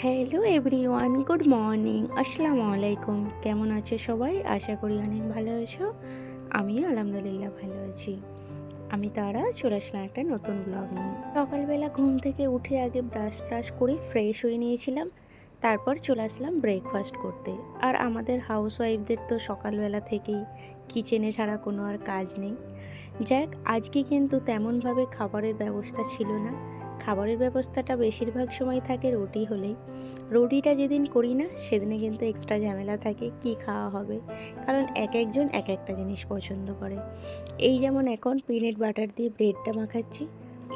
Hello everyone, good morning, আসসালামু আলাইকুম। কেমন আছে সবাই? আশা করি অনেক ভালো আছো। আমিও আলহামদুলিল্লাহ ভালো আছি। আমি তারা চলে আসলাম একটা নতুন ব্লগ নিয়ে। সকালবেলা ঘুম থেকে উঠে আগে ব্রাশ করে ফ্রেশ হয়ে নিয়েছিলাম, তারপর চলে আসলাম ব্রেকফাস্ট করতে। আর আমাদের হাউসওয়াইফদের তো সকালবেলা থেকেই কিচেনে ছাড়া কোনো আর কাজ নেই। যাক, আজকে কিন্তু তেমনভাবে খাবারের ব্যবস্থা ছিল না। খাবারের ব্যবস্থাটা বেশিরভাগ সময় থাকে রুটি হলেই। রুটিটা যেদিন করি না সেদিনে কিন্তু এক্সট্রা ঝামেলা থাকে কি খাওয়া হবে, কারণ এক একজন এক একটা জিনিস পছন্দ করে। এই যেমন এখন পিনাট বাটার দিয়ে ব্রেডটা মাখাচ্ছি,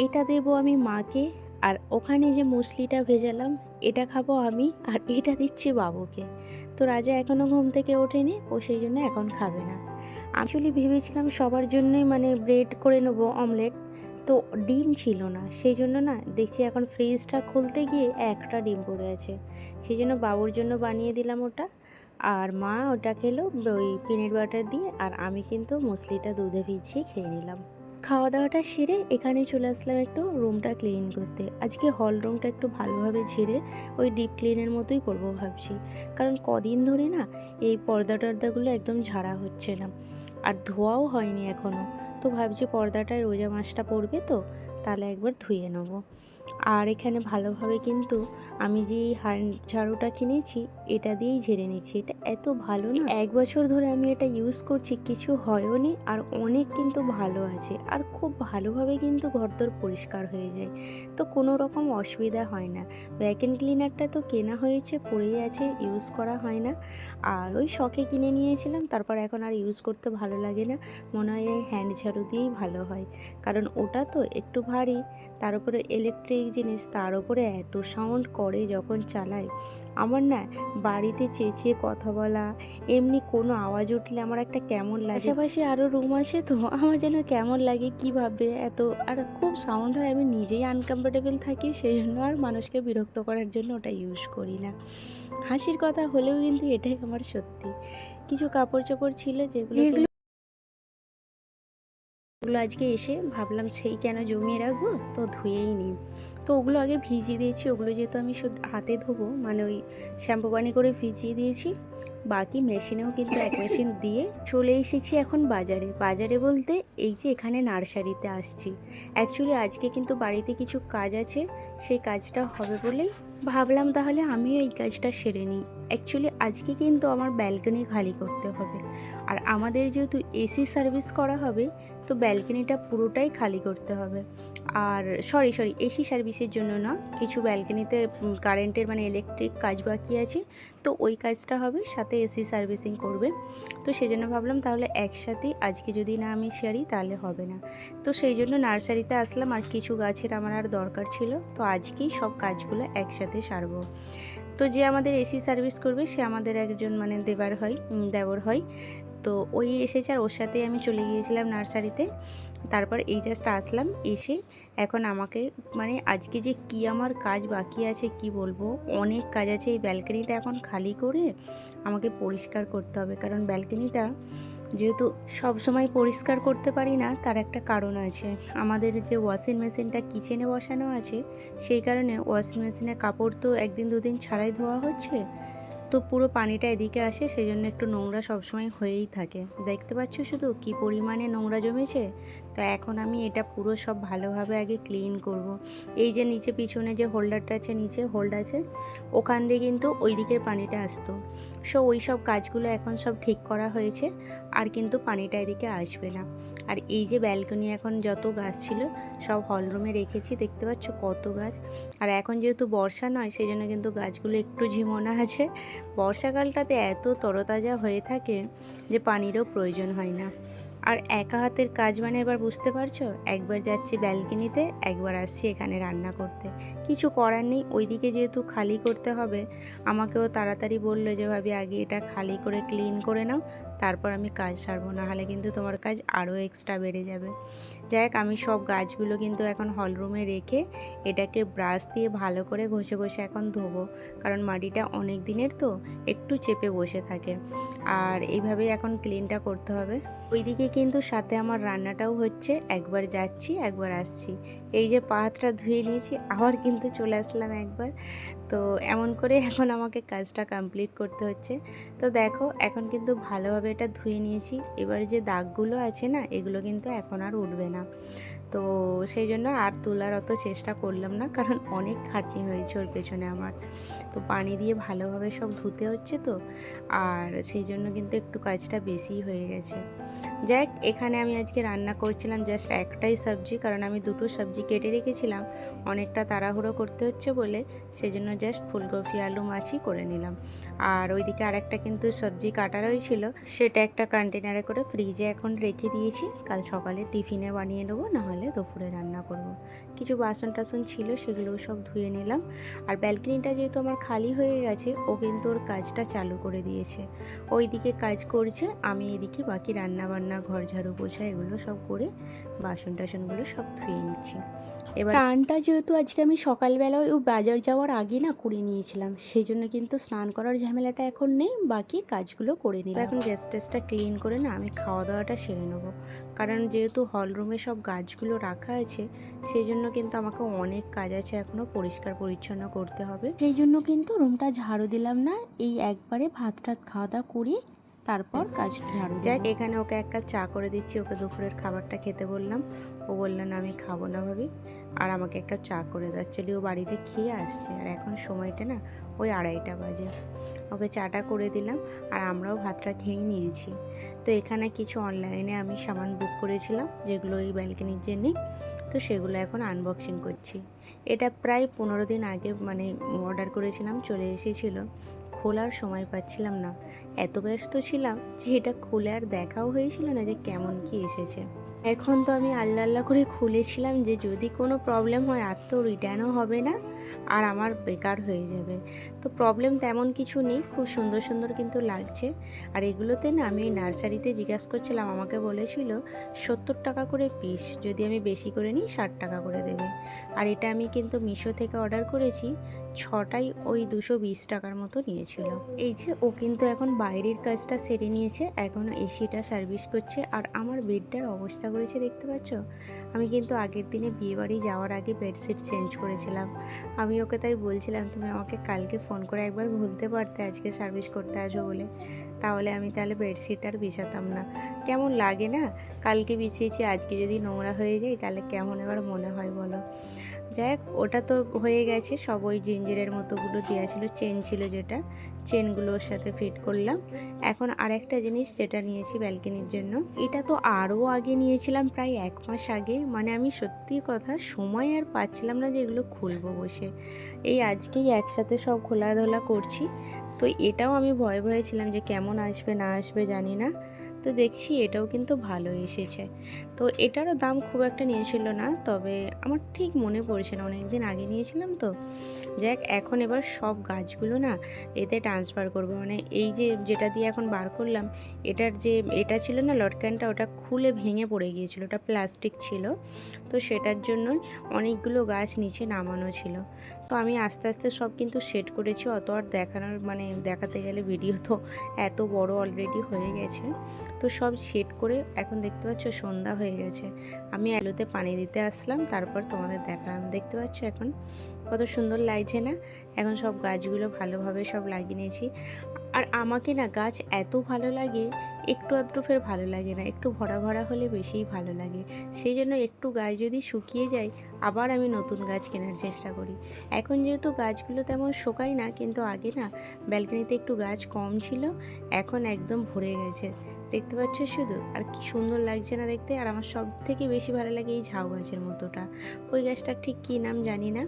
এটা দেবো আমি মাকে। আর ওখানে যে মুসলিটা ভেজালাম এটা খাবো আমি, আর এটা দিচ্ছি বাবুকে। তো রাজা এখনও ঘুম থেকে ওঠেনি, ও সেই জন্য এখন খাবে না। আসলে ভেবেছিলাম সবার জন্যই ব্রেড করে নেবো, অমলেট। তো ডিম ছিল না, সেই জন্য না দেখছি এখন ফ্রিজটা খুলতে গিয়ে একটা ডিম পড়ে আছে। সেই জন্য বাবুর জন্য বানিয়ে দিলাম ওটা, আর মা ওটা খেলো ওই পিনাট বাটার দিয়ে, আর আমি কিন্তু মুসলিটা দুধে ভিজিয়ে খেয়ে নিলাম। খাওয়া দাওয়াটা সেরে এখানে চলে আসলাম একটু রুমটা ক্লিন করতে। আজকে হল রুমটা একটু ভালোভাবে ঝেড়ে ওই ডিপ ক্লিনের মতোই করব ভাবছি, কারণ কদিন ধরে না এই পর্দা টর্দাগুলো একদম ঝাড়া হচ্ছে না, আর ধোয়াও হয়নি এখনও। তো ভাবছি পর্দাটায় রোজা মাসটা পড়বে তো, তাহলে একবার ধুয়ে নেবো। আর এখানে ভালোভাবে কিন্তু আমি যে হ্যান্ড ঝাড়ুটা কিনেছি এটা দিয়েই ঝেড়ে নিচ্ছি। এটা এত ভালো না, 1 বছর ধরে আমি এটা ইউজ করছি, কিছু হয়ও নি, আর অনেক কিন্তু ভালো আছে, আর খুব ভালোভাবে কিন্তু ঘরদোর পরিষ্কার হয়ে যায়। তো কোনো রকম অসুবিধা হয় না। ভ্যাকুয়াম ক্লিনারটা তো কেনা হয়েছে, পড়েই আছে, ইউজ করা হয় না। আর ওই শখে কিনে নিয়েছিলাম, তারপর এখন আর ইউজ করতে ভালো লাগে না। মনে হয় এই হ্যান্ড ঝাড়ু দিয়েই ভালো হয়, কারণ ওটা তো একটু ভারী, তার উপরে ইলেকট্রিক জিনিস, তার উপরে এত সাউন্ড করে যখন চালাই। আমার না বাড়িতে চেঁচিয়ে কথা বলা, এমনি কোনো আওয়াজ উঠলে আমার একটা কেমন লাগে। আশেপাশে আরও রুম আছে তো আমার যেন কেমন লাগে, কীভাবে এত আর খুব সাউন্ড হয়, আমি নিজেই আনকমফোর্টেবল থাকি, সেই জন্য আর মানুষকে বিরক্ত করার জন্য ওটা ইউজ করি না। হাসির কথা হলেও কিন্তু এটাই আমার সত্যি। কিছু কাপড় চোপড় ছিল যেগুলো ওগুলো আজকে এসে ভাবলাম সেই কেন জমিয়ে রাখবো, তো ধুয়েই নিই। তো ওগুলো আগে ভিজিয়ে দিয়েছি, ওগুলো যেহেতু আমি শুধু হাতে ধোবো, ওই শ্যাম্পু পানি করে ভিজিয়ে দিয়েছি। বাকি মেশিনেও কিন্তু এক মেশিন দিয়ে চলে এসেছি এখন বাজারে বলতে এই যে এখানে নার্সারিতে আসছি। অ্যাকচুয়ালি আজকে কিন্তু বাড়িতে কিছু কাজ আছে, সেই কাজটা হবে বলেই ভাবলাম তাহলে আমিও এই কাজটা সেরে নিই। অ্যাকচুয়ালি আজকে কিন্তু আমার ব্যালকনি খালি করতে হবে, আর আমাদের যেহেতু এসি সার্ভিস করা হবে, তো ব্যালকনিটা পুরোটাই খালি করতে হবে। আর সরি এসি সার্ভিসের জন্য না, কিছু ব্যালকনিতে কারেন্টের ইলেকট্রিক কাজ বাকি আছে, তো ওই কাজটা হবে, সাথে এসি সার্ভিসিং করবে। তো সেই জন্য ভাবলাম তাহলে একসাথেই আজকে যদি না আমি সারি তাহলে হবে না। তো সেই জন্য নার্সারিতে আসলাম, আর কিছু গাছের আমার আর দরকার ছিল, তো আজকেই সব কাজগুলো একসাথে সারবো। তো যে আমাদের এসি সার্ভিস করবে সে আমাদের একজন দেবর হয়। তো ওই এসেছে, আর ওর সাথেই আমি চলে গিয়েছিলাম নার্সারিতে। তারপর এই জাস্ট আসলাম, এসে এখন আমাকে আজকে যে কি আমার কাজ বাকি আছে কি বলবো, অনেক কাজ আছে। এই ব্যালকনিটা এখন খালি করে আমাকে পরিষ্কার করতে হবে, কারণ ব্যালকনিটা যেহেতু সব সময় পরিষ্কার করতে পারি না, তার একটা কারণ আছে। আমাদের যে ওয়াশিং মেশিনটা কিচেনে বসানো আছে, সেই কারণে ওয়াশিং মেশিনে কাপড় তো একদিন দুদিন ছাড়াই ধোয়া হচ্ছে, তো পুরো পানিটা এদিকে আসে, সেই জন্য একটু নোংরা সবসময় হয়েই থাকে। দেখতে পাচ্ছ শুধু কি পরিমাণে নোংরা জমেছে। তো এখন আমি এটা পুরো সব ভালোভাবে আগে ক্লিন করব। এই যে নিচে পিছনে যে হোল্ডারটা আছে, নিচে হোল্ড আছে, ওখান দিয়ে কিন্তু ওই দিকের পানিটা আসতো। ওই সব কাজগুলো এখন সব ঠিক করা হয়েছে, আর কিন্তু পানিটা এদিকে আসবে না। আর এই যে ব্যালকনি এখন যত গাছ ছিল সব হলরুমে রেখেছি, দেখতে পাচ্ছ কত গাছ। আর এখন যেহেতু বর্ষা নয়, সেই জন্য কিন্তু গাছগুলো একটু ঝিমোনা আছে। বর্ষাকালটাতে এত তরতাজা হয়ে থাকে যে পানিরও প্রয়োজন হয় না। আর একা হাতের কাজ এবার বুঝতে পারছো, একবার যাচ্ছি ব্যালকনিতে, একবার আসছি এখানে রান্না করতে। কিছু করার নেই, ওইদিকে যেহেতু খালি করতে হবে, আমাকেও তাড়াতাড়ি বললো যে ভাবি আগে এটা খালি করে ক্লিন করে নাও, তারপর আমি কাজ সারবো, নাহলে কিন্তু তোমার কাজ আরও এক্সট্রা বেড়ে যাবে। যাই হোক, আমি সব গাছগুলো কিন্তু এখন হলরুমে রেখে এটাকে ব্রাশ দিয়ে ভালো করে ঘষে এখন ধোবো, কারণ মাটিটা অনেক দিনের তো একটু চেপে বসে থাকে। আর এইভাবেই এখন ক্লিনটা করতে হবে। ওইদিকে কিন্তু সাথে আমার রান্নাটাও হচ্ছে, একবার যাচ্ছি একবার আসছি। এই যে পা হাতটা ধুয়ে নিয়েছি, আবার কিন্তু চলে আসলাম একবার। তো এমন করে এখন আমাকে কাজটা কমপ্লিট করতে হচ্ছে। তো দেখো এখন কিন্তু ভালোভাবে এটা ধুয়ে নিয়েছি। এবার যে দাগগুলো আছে না, এগুলো কিন্তু এখন আর উঠবে না। তো সেই জন্য আর তোলার অত চেষ্টা করলাম না, কারণ অনেক খাটনি হয়েছে ওর পেছনে আমার। তো পানি দিয়ে ভালোভাবে সব ধুতে হচ্ছে তো, আর সেই জন্য কিন্তু একটু কাজটা বেশি হয়ে গেছে। যাক, এখানে আমি আজকে রান্না করছিলাম জাস্ট একটাই সবজি, কারণ আমি দুটো সবজি কেটে রেখেছিলাম, অনেকটা তাড়াহুড়ো করতে হচ্ছে বলে সেজন্য জাস্ট ফুলকপি আলু মাছই করে নিলাম। আর ওইদিকে আরেকটা কিন্তু সবজি কাটা রয়েছিল, সেটা একটা কন্টেনারে করে ফ্রিজে এখন রেখে দিয়েছি। কাল সকালে টিফিনে বানিয়ে নেবো, নাহলে দুপুরে রান্না করব। কিছু বাসন টাসন ছিল, সেগুলোও সব ধুয়ে নিলাম। আর ব্যালকনিটা যেহেতু আমার খালি হয়ে গেছে, ও কিন্তু ওর কাজটা চালু করে দিয়েছে। ওইদিকে কাজ করছে, আমি এদিকে বাকি রান্না বান্না, ঘর ঝাড়ু পোছা এগুলো সব করে বাসন টাসনগুলো সব ধুয়ে নিচ্ছি। এবার স্নানটা যেহেতু আজকে আমি সকালবেলা ওই বাজার যাওয়ার আগে না করে নিয়েছিলাম, সেই জন্য কিন্তু স্নান করার ঝামেলাটা এখন নেই, বাকি কাজগুলো করে নিই। এখন গ্যাস টেসটা ক্লিন করে না আমি খাওয়া দাওয়াটা সেরে নেবো, কারণ যেহেতু হল রুমে সব গাছগুলো রাখা আছে, সেই জন্য কিন্তু আমাকে অনেক কাজ আছে, এখনও পরিষ্কার পরিচ্ছন্ন করতে হবে। সেই জন্য কিন্তু রুমটা ঝাড়ু দিলাম না, এই একবারে ভাত টাত খাওয়া দাওয়া করি তারপর কাজ ঝাড়ু। যাক, এখানে ওকে এক কাপ চা করে দিচ্ছি, ওকে দুপুরের খাবারটা খেতে বললাম। ও বললো না আমি খাবো না ভাবি, আর আমাকে এক কাপ চা করে দাও। অ্যাকচুয়ালি ও বাড়িতে খেয়ে আসছে, আর এখন সময়টা না ওই 2:30 বাজে। ওকে চাটা করে দিলাম, আর আমরাও ভাতটা খেয়েই নিয়েছি। তো এখানে কিছু অনলাইনে আমি সামান বুক করেছিলাম, যেগুলো এই ব্যালকনির জন্যে, তো সেগুলো এখন আনবক্সিং করছি। এটা প্রায় 15 দিন আগে মানে অর্ডার করেছিলাম, চলে এসেছিলো। খোলার সময় পাচ্ছিলাম না, এত ব্যস্ত ছিলাম যে এটা খুলে আর দেখাও হয়েছিল না যে কেমন কি এসেছে। এখন তো আমি আল্লাহ আল্লাহ করে খুলেছিলাম যে যদি কোনো প্রবলেম হয় আর তো রিটার্নও হবে না, আর আমার বেকার হয়ে যাবে। তো প্রবলেম তেমন কিছু নেই, খুব সুন্দর সুন্দর কিন্তু লাগছে। আর এগুলোতে না আমি নার্সারিতে জিজ্ঞাসা করছিলাম, আমাকে বলেছিল 70 টাকা করে পিস, যদি আমি বেশি করে নিই 60 টাকা করে দেবে। আর এটা আমি কিন্তু মিশো থেকে অর্ডার করেছি, 6টাই ওই 220 টাকার মতো নিয়েছিল। এই যে ও কিন্তু এখন বাইরের কাজটা সেরে নিয়েছে, এখন এসিটা সার্ভিস করছে। আর আমার বেডটার অবস্থা করেছে দেখতে পাচ্ছ। আমি কিন্তু আগের দিনে বিয়েবাড়ি যাওয়ার আগে বেডশিট চেঞ্জ করেছিলাম। আমি ওকে তাই বলছিলাম, তুমি আমাকে কালকে ফোন করে একবার বলতে পারতে আজকে সার্ভিস করতে আসবো বলে, তাহলে আমি তাহলে বেডশিট আর বিছাতাম না। কেমন লাগে না, কালকে বিছিয়েছি আজকে যদি নোংরা হয়ে যায় তাহলে কেমন এবার মনে হয় বলো। যাই হোক, ওটা তো হয়ে গেছে সব। ওই জিঞ্জিরের মতোগুলো দেওয়া ছিল, চেন ছিল যেটা, চেনগুলোর সাথে ফিট করলাম। এখন আরেকটা জিনিস যেটা নিয়েছি ব্যালকনির জন্য, এটা তো আরও আগে নিয়েছিলাম, প্রায় 1 মাস আগে। মানে আমি সত্যি কথা সময় আর পাচ্ছিলাম না যে এগুলো খুলবো বসে। এই আজকেই একসাথে সব খোলাধোলা করছি। তো এটাও আমি ভয়ে ভয়ে ছিলাম যে কেমন আসবে না আসবে জানি না। তো দেখছি এটাও কিন্তু ভালো এসেছে। তো এটারও দাম খুব একটা নিয়েছিল না, তবে আমার ঠিক মনে পড়ছে না, অনেক দিন আগে নিয়েছিলাম তো। যাক, এখন এবার সব গাছগুলো না এতে ট্রান্সফার করব। মানে এই যে যেটা দিয়ে এখন বার করলাম, এটার যে এটা ছিল না লটকানটা, ওটা খুলে ভেঙে পড়ে গিয়েছিল, ওটা প্লাস্টিক ছিল। তো সেটার জন্যই অনেকগুলো গাছ নিচে নামানো ছিল। তো আমি আস্তে আস্তে সব কিন্তু সেট করেছি, অত আর দেখানোর মানে দেখাতে গেলে ভিডিও তো এত বড় অলরেডি হয়ে গেছে। তো সব সেট করে এখন দেখতে পাচ্ছ সন্ধ্যা হয়ে গেছে। আমি আলুতে পানি দিতে আসলাম, তারপর তোমাদের দেখালাম। দেখতে পাচ্ছ এখন কত সুন্দর লাগছে না। এখন সব গাছগুলো ভালোভাবে সব লাগিয়ে নিয়েছি। আর আমাকে না গাছ এত ভালো লাগে, একটু আধটু ফের ভালো লাগে না, একটু ভরা ভরা হলে বেশিই ভালো লাগে। সেই জন্য একটু গাছ যদি শুকিয়ে যায়, আবার আমি নতুন গাছ কেনার চেষ্টা করি। এখন যেহেতু গাছগুলো তেমন শোকায় না, কিন্তু আগে না ব্যালকনিতে একটু গাছ কম ছিল, এখন একদম ভরে গেছে। দেখতে পাচ্ছ শুধু, আর কি সুন্দর লাগছে না দেখতে। আর আমার সব থেকে বেশি ভালো লাগে এই ঝাউ গাছের মতোটা, ওই গাছটার ঠিক কী নাম জানি না,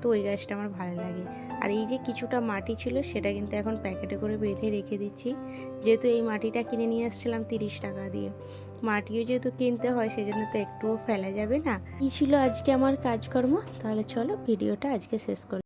তো ওই গাছটা আমার ভালো লাগে। আর এই যে কিছুটা মাটি ছিল, সেটা কিন্তু এখন প্যাকেটে করে বেঁধে রেখে দিচ্ছি, যেহেতু এই মাটিটা কিনে নিয়ে আসছিলাম 30 টাকা দিয়ে। মাটিও যেহেতু কিনতে হয়, সেজন্য তো একটুও ফেলা যাবে না। এই ছিল আজকে আমার কাজকর্ম। তাহলে চলো ভিডিওটা আজকে শেষ করি।